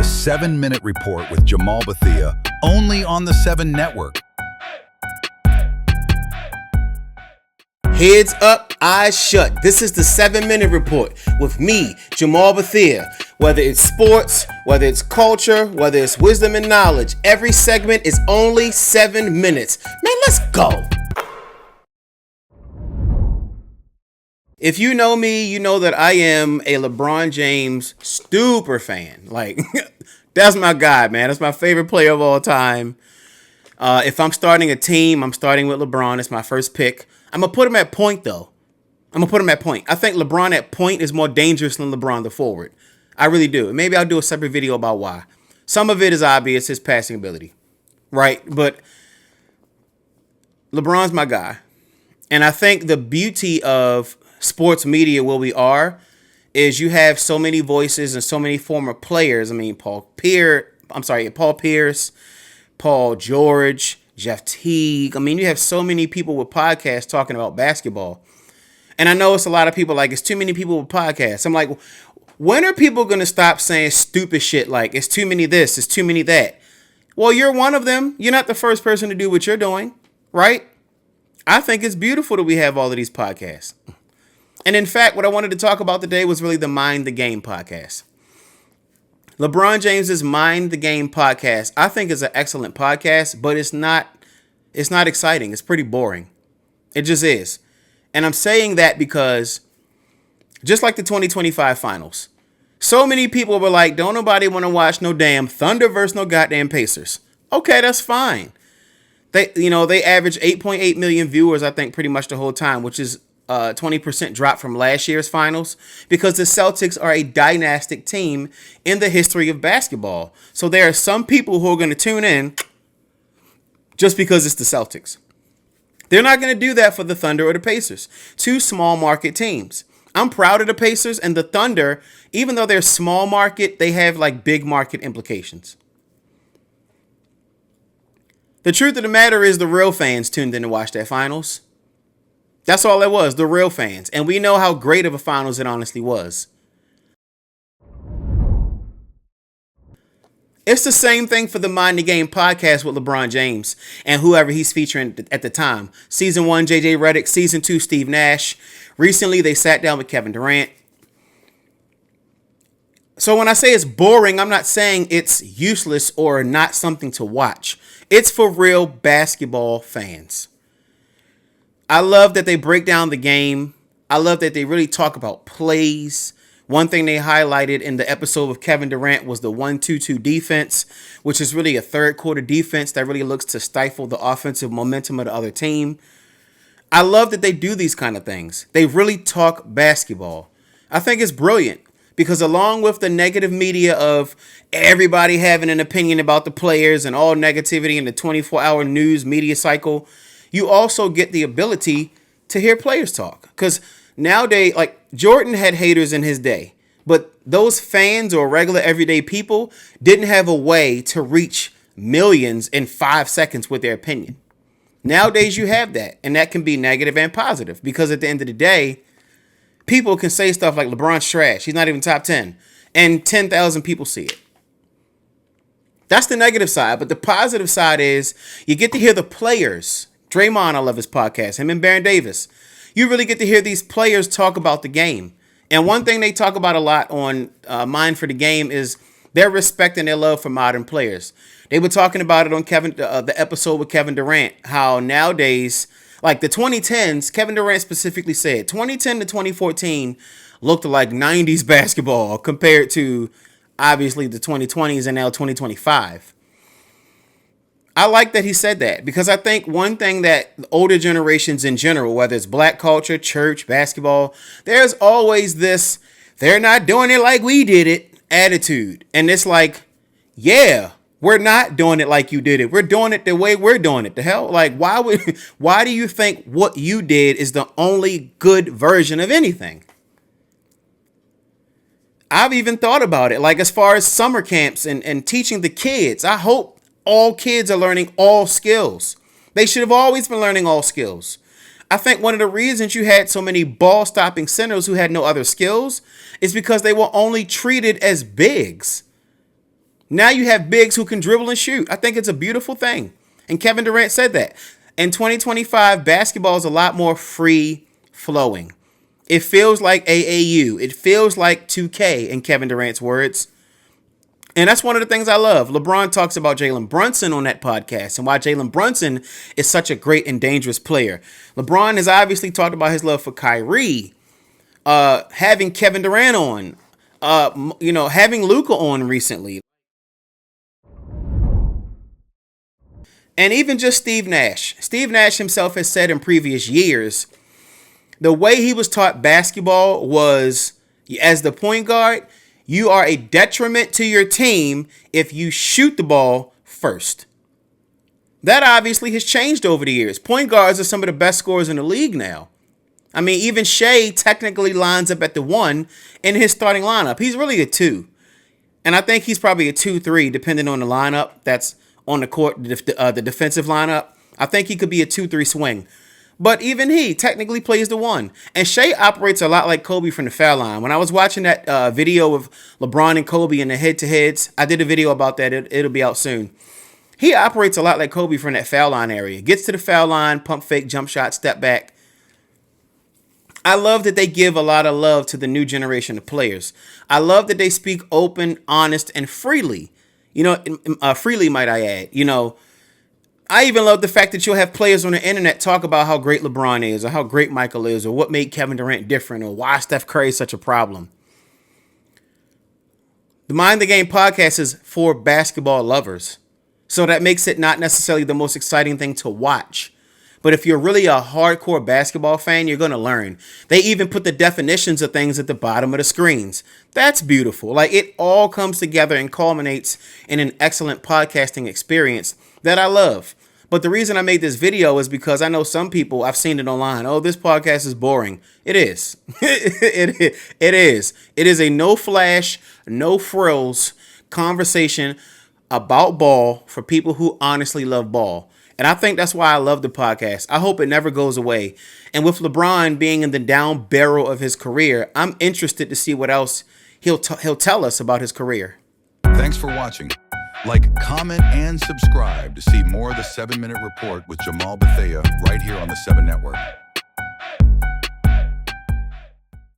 The 7-Minute Report with Jamaal Bethea, only on the 7 Network. Heads up, eyes shut. This is the 7-Minute Report with me, Jamaal Bethea. Whether it's sports, whether it's culture, whether it's wisdom and knowledge, every segment is only 7 minutes. Man, let's go. If you know me, you know that I am a LeBron James super fan. Like, that's my guy, man. That's my favorite player of all time. If I'm starting a team, I'm starting with LeBron. It's my first pick. I'm going to put him at point, though. I think LeBron at point is more dangerous than LeBron the forward. I really do. Maybe I'll do a separate video about why. Some of it is obvious, his passing ability, right? But LeBron's my guy. And I think the beauty of sports media where we are is you have so many voices and so many former players. I mean, Paul Pierce, Paul George, Jeff Teague. I mean, you have so many people with podcasts talking about basketball. And I know it's a lot of people like, it's too many people with podcasts. I'm like, when are people going to stop saying stupid shit like it's too many this, it's too many that? Well, you're one of them. You're not the first person to do what you're doing, right? I think it's beautiful that we have all of these podcasts. And in fact, what I wanted to talk about today was really the Mind the Game podcast. LeBron James's Mind the Game podcast, I think, is an excellent podcast, but it's not exciting. It's pretty boring. It just is. And I'm saying that because just like the 2025 finals, so many people were like, don't nobody want to watch no damn Thunder versus no goddamn Pacers. Okay, that's fine. They average 8.8 million viewers, I think, pretty much the whole time, which is 20% drop from last year's finals, because the Celtics are a dynastic team in the history of basketball. So there are some people who are going to tune in just because it's the Celtics. They're not going to do that for the Thunder or the Pacers, two small market teams. I'm proud of the Pacers and the Thunder. Even though they're small market, they have like big market implications. The truth of the matter is the real fans tuned in to watch that finals. That's all it was, the real fans. And we know how great of a finals it honestly was. It's the same thing for the Mind the Game podcast with LeBron James and whoever he's featuring at the time. Season 1, JJ Redick. Season 2, Steve Nash. Recently, they sat down with Kevin Durant. So when I say it's boring, I'm not saying it's useless or not something to watch. It's for real basketball fans. I love that they break down the game. I love that they really talk about plays. One thing they highlighted in the episode with Kevin Durant was the 1-2-2 defense, which is really a third quarter defense that really looks to stifle the offensive momentum of the other team. I love that they do these kind of things. They really talk basketball. I think it's brilliant because along with the negative media of everybody having an opinion about the players and all negativity in the 24-hour news media cycle, you also get the ability to hear players talk. Because nowadays, like Jordan had haters in his day, but those fans or regular everyday people didn't have a way to reach millions in 5 seconds with their opinion. Nowadays, you have that, and that can be negative and positive because at the end of the day, people can say stuff like LeBron's trash. He's not even top 10, and 10,000 people see it. That's the negative side, but the positive side is you get to hear the players. Draymond, I love his podcast, him and Baron Davis. You really get to hear these players talk about the game. And one thing they talk about a lot on Mind for the Game is their respect and their love for modern players. They were talking about it on the episode with Kevin Durant, how nowadays, like the 2010s, Kevin Durant specifically said, 2010 to 2014 looked like 90s basketball compared to, obviously, the 2020s and now 2025. I like that he said that because I think one thing that older generations in general, whether it's black culture, church, basketball, there's always this, they're not doing it like we did it attitude. And it's like, yeah, we're not doing it like you did it. We're doing it the way we're doing it. The hell? Like, why do you think what you did is the only good version of anything? I've even thought about it, like as far as summer camps and teaching the kids. I hope all kids are learning all skills. They should have always been learning all skills. I think one of the reasons you had so many ball-stopping centers who had no other skills is because they were only treated as bigs. Now you have bigs who can dribble and shoot. I think it's a beautiful thing. And Kevin Durant said that. In 2025, basketball is a lot more free flowing. It feels like AAU. It feels like 2K, in Kevin Durant's words. And that's one of the things I love. LeBron talks about Jalen Brunson on that podcast and why Jalen Brunson is such a great and dangerous player. LeBron has obviously talked about his love for Kyrie, having Kevin Durant on, having Luka on recently. And even just Steve Nash. Steve Nash himself has said in previous years, the way he was taught basketball was, as the point guard, you are a detriment to your team if you shoot the ball first. That obviously has changed over the years. Point guards are some of the best scorers in the league now. I mean, even Shea technically lines up at the 1 in his starting lineup. He's really a 2. And I think he's probably a 2-3, depending on the lineup that's on the court, the defensive lineup. I think he could be a 2-3 swing. But even he technically plays the 1. And Shea operates a lot like Kobe from the foul line. When I was watching that video of LeBron and Kobe in the head-to-heads, I did a video about that. It'll be out soon. He operates a lot like Kobe from that foul line area. Gets to the foul line, pump fake, jump shot, step back. I love that they give a lot of love to the new generation of players. I love that they speak open, honest, and freely. Freely, might I add. I even love the fact that you'll have players on the internet talk about how great LeBron is or how great Michael is or what made Kevin Durant different or why Steph Curry is such a problem. The Mind the Game podcast is for basketball lovers. So that makes it not necessarily the most exciting thing to watch. But if you're really a hardcore basketball fan, you're going to learn. They even put the definitions of things at the bottom of the screens. That's beautiful. Like, it all comes together and culminates in an excellent podcasting experience that I love. But the reason I made this video is because I know some people, I've seen it online. Oh, this podcast is boring. It is. It is. It is a no flash, no frills conversation about ball for people who honestly love ball. And I think that's why I love the podcast. I hope it never goes away. And with LeBron being in the down barrel of his career, I'm interested to see what else he'll tell us about his career. Thanks for watching. Like, comment, and subscribe to see more of the 7-Minute Report with Jamaal Bethea right here on the 7 Network.